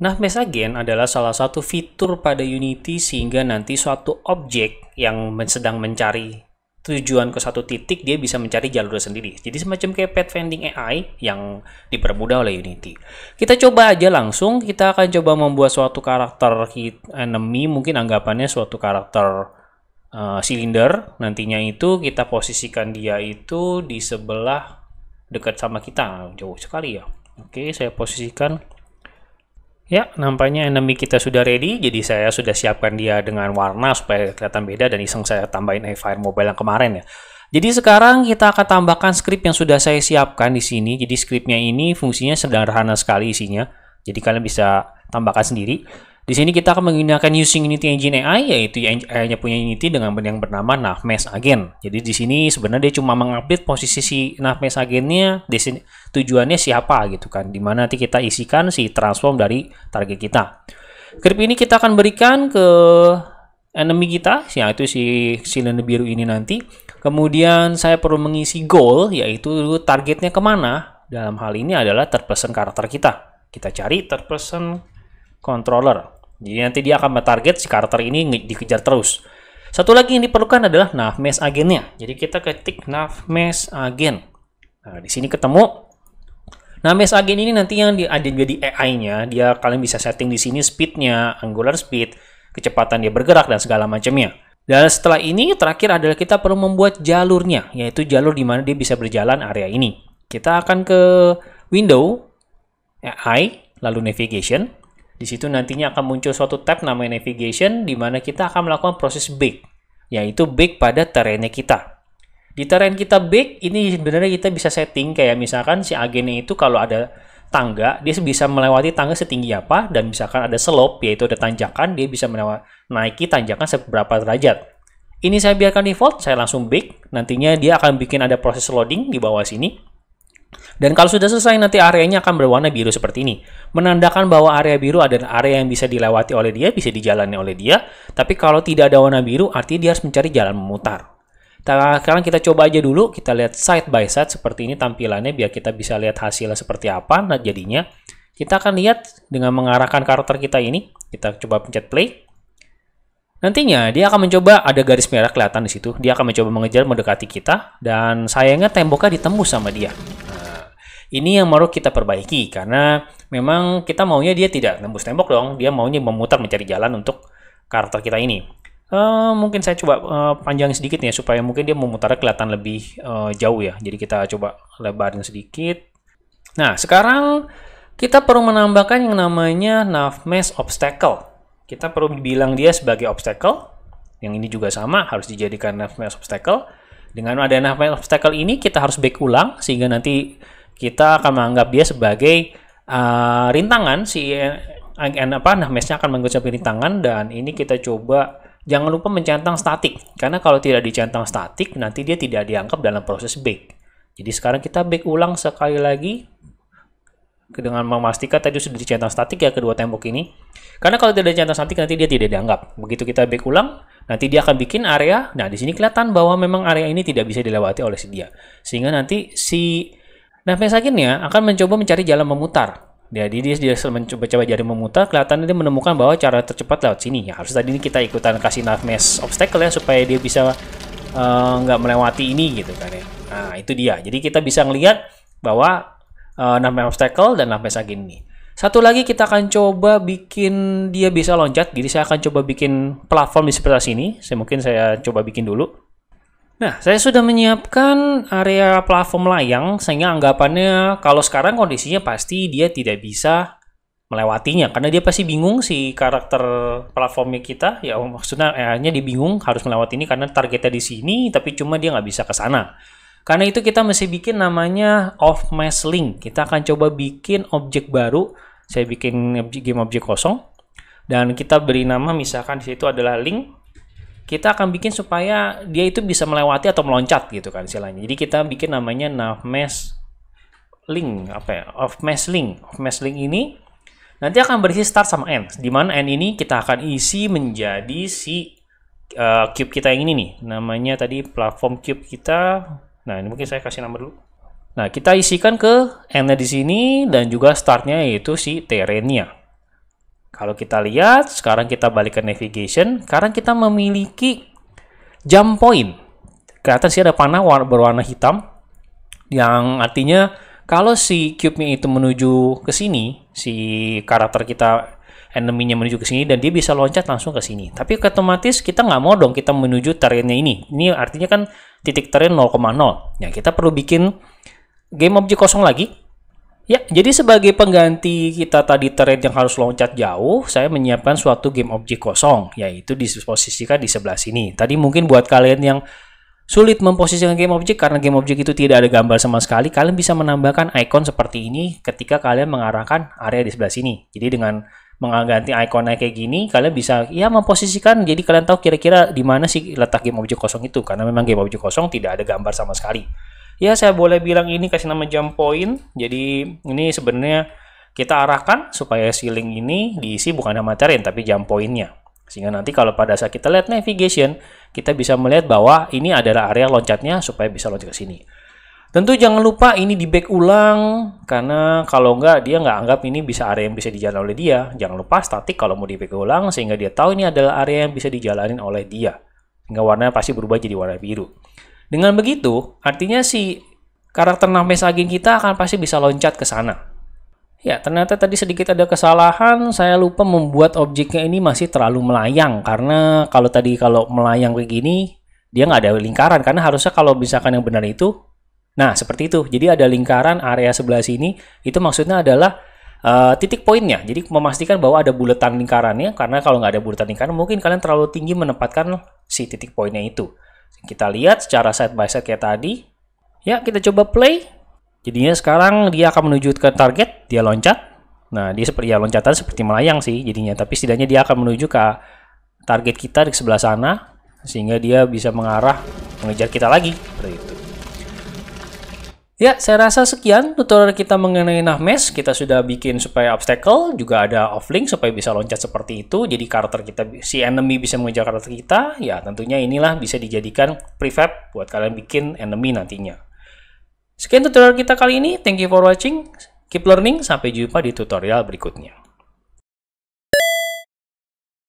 Nah, Mesh Agent adalah salah satu fitur pada Unity sehingga nanti suatu objek yang sedang mencari tujuan ke satu titik, dia bisa mencari jalur sendiri. Jadi semacam kayak pathfinding AI yang dipermudah oleh Unity. Kita coba aja langsung, kita akan coba membuat suatu karakter enemy, mungkin anggapannya suatu karakter silinder. Nantinya itu kita posisikan dia itu di sebelah dekat sama kita, jauh sekali ya. Oke, saya posisikan. Ya, nampaknya enemy kita sudah ready, jadi saya sudah siapkan dia dengan warna supaya kelihatan beda dan iseng saya tambahin Fire Mobile yang kemarin ya. Jadi sekarang kita akan tambahkan script yang sudah saya siapkan di sini. Jadi scriptnya ini fungsinya sederhana sekali isinya. Jadi kalian bisa tambahkan sendiri. Di sini kita akan menggunakan using Unity Engine AI, yaitu AI-nya punya Unity dengan yang bernama Mesh Agent. Jadi di sini sebenarnya dia cuma mengupdate posisi si Mesh Agent-nya, tujuannya siapa gitu kan. Dimana nanti kita isikan si transform dari target kita. Script ini kita akan berikan ke enemy kita, yaitu si silinder biru ini nanti. Kemudian saya perlu mengisi goal, yaitu targetnya kemana. Dalam hal ini adalah third person karakter kita. Kita cari third person controller. Jadi nanti dia akan mentarget si karakter ini dikejar terus. Satu lagi yang diperlukan adalah Mesh Agent-nya. Jadi kita ketik Mesh Agent. Nah, di sini ketemu. Mesh Agent ini nanti yang ada jadi AI-nya, dia kalian bisa setting di sini speed-nya, angular speed, kecepatan dia bergerak dan segala macamnya. Dan setelah ini terakhir adalah kita perlu membuat jalurnya, yaitu jalur di mana dia bisa berjalan area ini. Kita akan ke window AI, lalu navigation. Di situ nantinya akan muncul suatu tab namanya navigation, di mana kita akan melakukan proses bake, yaitu bake pada terrainnya kita. Di terrain kita bake, ini sebenarnya kita bisa setting kayak misalkan si agennya itu kalau ada tangga, dia bisa melewati tangga setinggi apa, dan misalkan ada slope, yaitu ada tanjakan, dia bisa menaiki tanjakan seberapa derajat. Ini saya biarkan default, saya langsung bake, nantinya dia akan bikin ada proses loading di bawah sini. Dan kalau sudah selesai nanti areanya akan berwarna biru seperti ini. Menandakan bahwa area biru adalah area yang bisa dilewati oleh dia, bisa dijalani oleh dia. Tapi kalau tidak ada warna biru, artinya dia harus mencari jalan memutar. Sekarang kita coba aja dulu, kita lihat side by side seperti ini tampilannya biar kita bisa lihat hasilnya seperti apa. Nah jadinya kita akan lihat dengan mengarahkan karakter kita ini. Kita coba pencet play. Nantinya dia akan mencoba ada garis merah kelihatan di situ. Dia akan mencoba mengejar mendekati kita dan sayangnya temboknya ditembus sama dia. Ini yang mau kita perbaiki karena memang kita maunya dia tidak tembus tembok dong, dia maunya memutar mencari jalan untuk karakter kita ini. Mungkin saya coba panjangin sedikit ya supaya mungkin dia memutarnya kelihatan lebih jauh ya. Jadi kita coba lebarin sedikit. Nah sekarang kita perlu menambahkan yang namanya Mesh Obstacle. Kita perlu bilang dia sebagai obstacle. Yang ini juga sama harus dijadikan Mesh Obstacle. Dengan ada Mesh Obstacle ini kita harus back ulang sehingga nanti kita akan menganggap dia sebagai rintangan meshnya akan menganggap sebagai rintangan dan ini kita coba jangan lupa mencentang statik karena kalau tidak dicentang statik nanti dia tidak dianggap dalam proses bake. Jadi sekarang kita bake ulang sekali lagi dengan memastikan tadi sudah dicentang statik ya kedua tembok ini. Karena kalau tidak dicentang statik nanti dia tidak dianggap. Begitu kita bake ulang, nanti dia akan bikin area. Nah, di sini kelihatan bahwa memang area ini tidak bisa dilewati oleh si dia. Sehingga nanti si Mesh Agent-nya akan mencoba mencari jalan memutar. Jadi dia mencoba jalan memutar, kelihatan dia menemukan bahwa cara tercepat lewat sini. Ya, harus tadi ini kita ikutan kasih Mesh Obstacle ya supaya dia bisa nggak melewati ini gitu kan ya. Nah itu dia. Jadi kita bisa ngelihat bahwa Mesh Obstacle dan Mesh Agent ini. Satu lagi kita akan coba bikin dia bisa loncat. Jadi saya akan coba bikin platform di sebelah sini. Mungkin saya coba bikin dulu. Nah, saya sudah menyiapkan area platform layang sehingga anggapannya kalau sekarang kondisinya pasti dia tidak bisa melewatinya karena dia pasti bingung si karakter platformnya kita ya maksudnya dia bingung harus melewati ini karena targetnya di sini tapi cuma dia nggak bisa ke sana. Karena itu kita mesti bikin namanya off mesh link. Kita akan coba bikin objek baru. Saya bikin game objek kosong dan kita beri nama misalkan di situ adalah link. Kita akan bikin supaya dia itu bisa melewati atau meloncat gitu kan istilahnya. Jadi kita bikin namanya Mesh link off mesh link. Off mesh link ini nanti akan berisi start sama end. Di mana end ini kita akan isi menjadi si cube kita yang ini nih. Namanya tadi platform cube kita. Nah, ini mungkin saya kasih nama dulu. Nah, kita isikan ke end-nya di sini dan juga startnya yaitu si terrainnya. Kalau kita lihat, sekarang kita balik ke navigation. Sekarang kita memiliki jump point. Kelihatan sih ada panah berwarna hitam. Yang artinya kalau si cube-nya itu menuju ke sini, si karakter kita, enemy-nya menuju ke sini, dan dia bisa loncat langsung ke sini. Tapi otomatis kita nggak mau dong kita menuju terrainnya ini. Ini artinya kan titik terrain 0,0. Ya, kita perlu bikin game objek kosong lagi. Ya, jadi sebagai pengganti kita tadi terrain yang harus loncat jauh, saya menyiapkan suatu game objek kosong, yaitu disposisikan di sebelah sini. Tadi mungkin buat kalian yang sulit memposisikan game objek karena game objek itu tidak ada gambar sama sekali, kalian bisa menambahkan icon seperti ini ketika kalian mengarahkan area di sebelah sini. Jadi dengan mengganti ikonnya kayak gini, kalian bisa ya memposisikan, jadi kalian tahu kira-kira di mana sih letak game objek kosong itu, karena memang game objek kosong tidak ada gambar sama sekali. Ya, saya boleh bilang ini kasih nama jump point. Jadi ini sebenarnya kita arahkan supaya ceiling ini diisi bukan sama terrain tapi jump point-nya. Sehingga nanti kalau pada saat kita lihat navigation, kita bisa melihat bahwa ini adalah area loncatnya supaya bisa loncat ke sini. Tentu jangan lupa ini di back ulang, karena kalau enggak dia nggak anggap ini bisa area yang bisa dijalan oleh dia. Jangan lupa statik kalau mau di back ulang sehingga dia tahu ini adalah area yang bisa dijalanin oleh dia. Sehingga warnanya pasti berubah jadi warna biru. Dengan begitu, artinya si karakter Nahmes Aging kita akan pasti bisa loncat ke sana. Ya, ternyata tadi sedikit ada kesalahan, saya lupa membuat objeknya ini masih terlalu melayang. Karena kalau melayang begini, dia nggak ada lingkaran. Karena harusnya kalau misalkan yang benar itu, nah seperti itu. Jadi ada lingkaran area sebelah sini, itu maksudnya adalah titik poinnya. Jadi memastikan bahwa ada bulatan lingkarannya, karena kalau nggak ada bulatan lingkaran, mungkin kalian terlalu tinggi menempatkan si titik poinnya itu. Kita lihat secara side by side kayak tadi. Ya, kita coba play. Jadinya sekarang dia akan menuju ke target, dia loncat. Nah, dia seperti ya loncatan seperti melayang sih jadinya, tapi setidaknya dia akan menuju ke target kita di sebelah sana sehingga dia bisa mengarah mengejar kita lagi seperti itu. Ya, saya rasa sekian tutorial kita mengenai Nahmes. Kita sudah bikin supaya obstacle, juga ada offlink supaya bisa loncat seperti itu. Jadi karakter kita, si enemy bisa mengejar karakter kita. Ya, tentunya inilah bisa dijadikan prefab buat kalian bikin enemy nantinya. Sekian tutorial kita kali ini. Thank you for watching. Keep learning. Sampai jumpa di tutorial berikutnya.